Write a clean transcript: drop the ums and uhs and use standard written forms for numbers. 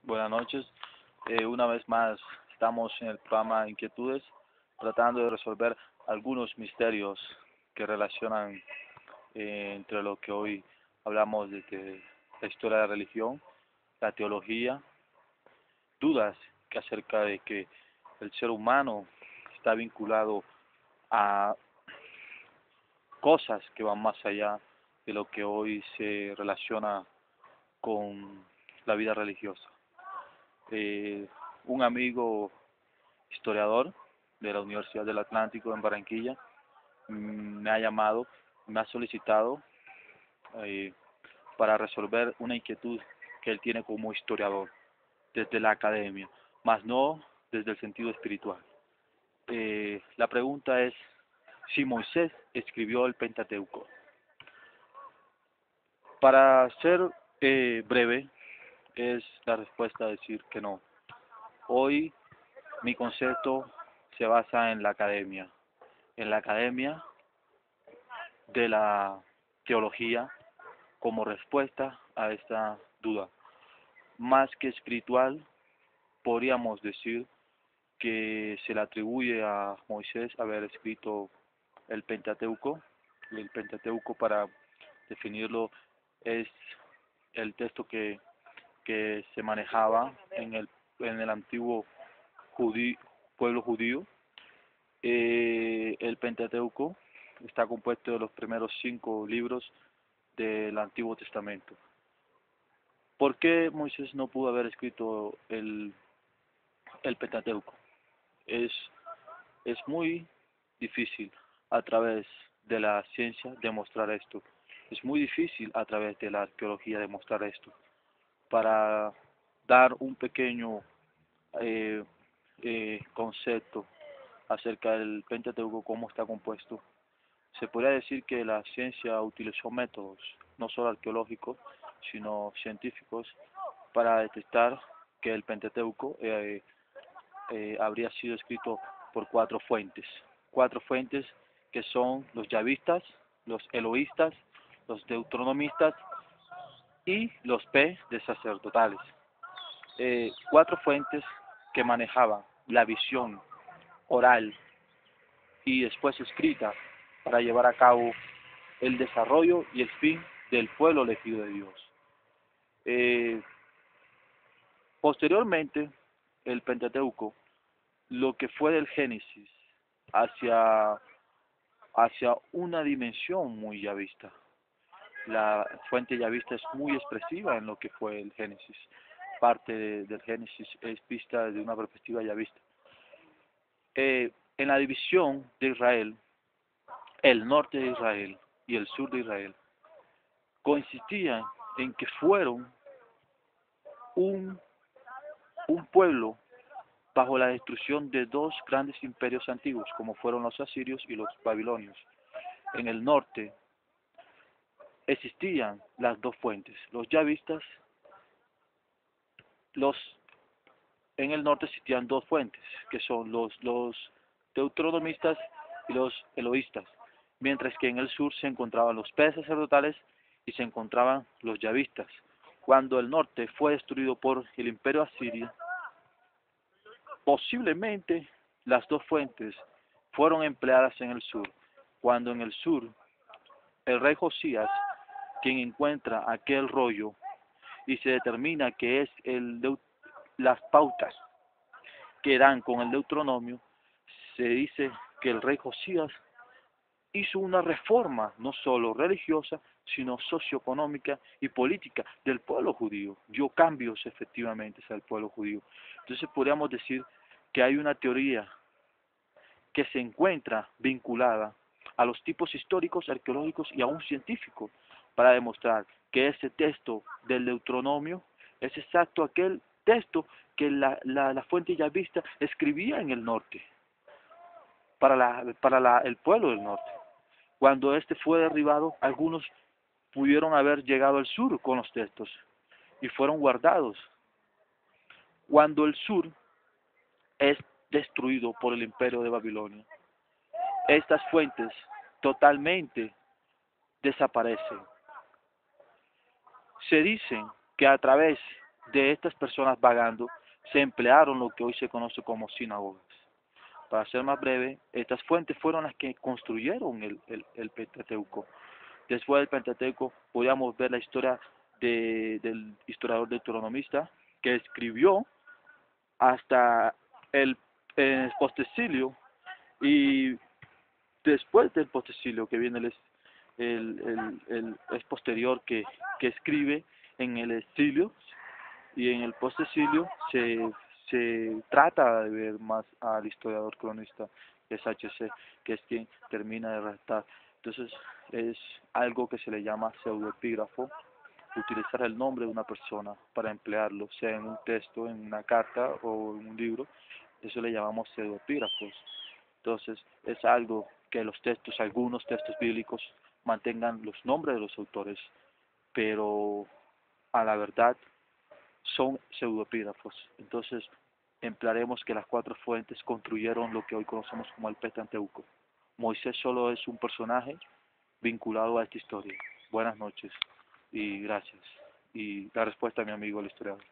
Buenas noches. Una vez más estamos en el programa Inquietudes, tratando de resolver algunos misterios que relacionan entre lo que hoy hablamos de la historia de la religión, la teología, dudas que acerca de que el ser humano está vinculado a cosas que van más allá de lo que hoy se relaciona con la vida religiosa. Eh, un amigo historiador de la Universidad del Atlántico en Barranquilla, me ha llamado, me ha solicitado eh, para resolver una inquietud que él tiene como historiador desde la academia, más no desde el sentido espiritual. La pregunta es si Moisés escribió el Pentateuco. Para ser breve, es la respuesta decir que no. Hoy mi concepto se basa en la academia de la teología como respuesta a esta duda. Más que espiritual, podríamos decir que se le atribuye a Moisés haber escrito el Pentateuco. El Pentateuco, para definirlo, es el texto que se manejaba en el antiguo judí, pueblo judío. El Pentateuco está compuesto de los primeros 5 libros del Antiguo Testamento. ¿Por qué Moisés no pudo haber escrito el Pentateuco? Es, es muy difícil a través de la ciencia demostrar esto. Es muy difícil a través de la arqueología demostrar esto. Para dar un pequeño eh, concepto acerca del Pentateuco, cómo está compuesto, se podría decir que la ciencia utilizó métodos no solo arqueológicos, sino científicos para detectar que el Pentateuco habría sido escrito por 4 fuentes que son los yavistas, los eloístas, los deuteronomistas y los P de sacerdotales. 4 fuentes que manejaban la visión oral y después escrita para llevar a cabo el desarrollo y el fin del pueblo elegido de Dios. Eh, Posteriormente, el Pentateuco, lo que fue del Génesis hacia, hacia una dimensión muy yavista. La fuente yavista es muy expresiva en lo que fue el Génesis. Parte del Génesis es vista desde una perspectiva yavista. En la división de Israel, el norte de Israel y el sur de Israel coincidían en que fueron un, un pueblo bajo la destrucción de 2 grandes imperios antiguos, como fueron los asirios y los babilonios. En el norte existían las 2 fuentes, los yavistas, los en el norte existían 2 fuentes, que son los deuteronomistas y los eloístas, mientras que en el sur se encontraban los sacerdotales y se encontraban los yavistas. Cuando el norte fue destruido por el imperio asirio, posiblemente las 2 fuentes fueron empleadas en el sur, cuando en el sur el rey Josías, quien encuentra aquel rollo y se determina que es las pautas que dan con el Deuteronomio, se dice que el rey Josías hizo una reforma no solo religiosa, sino socioeconómica y política del pueblo judío. Dio cambios efectivamente hacia el pueblo judío. Entonces podríamos decir que hay una teoría que se encuentra vinculada a los tipos históricos, arqueológicos y aún científicos para demostrar que ese texto del Deuteronomio es exacto aquel texto que la fuente yavista escribía en el norte para el pueblo del norte. Cuando este fue derribado, algunos pudieron haber llegado al sur con los textos y fueron guardados. Cuando el sur es destruido por el imperio de Babilonia, estas fuentes totalmente desaparecen. Se dice que a través de estas personas vagando se emplearon lo que hoy se conoce como sinagogas. Para ser más breve, estas fuentes fueron las que construyeron el Pentateuco. Después del Pentateuco podíamos ver la historia del historiador deuteronomista que escribió hasta el, el postexilio, y después del postexilio que viene es posterior que escribe en el exilio, y en el postexilio se trata de ver más al historiador cronista, que es H.C., que es quien termina de redactar. Entonces es algo que se le llama pseudoepígrafo, utilizar el nombre de una persona para emplearlo, sea en un texto, en una carta o en un libro. Eso le llamamos pseudoepígrafos. Entonces es algo que los textos, algunos textos bíblicos, mantengan los nombres de los autores, pero a la verdad son pseudoepígrafos. Entonces emplearemos que las cuatro fuentes construyeron lo que hoy conocemos como el Pentateuco. Moisés solo es un personaje vinculado a esta historia. Buenas noches y gracias. Y la respuesta a mi amigo el historiador.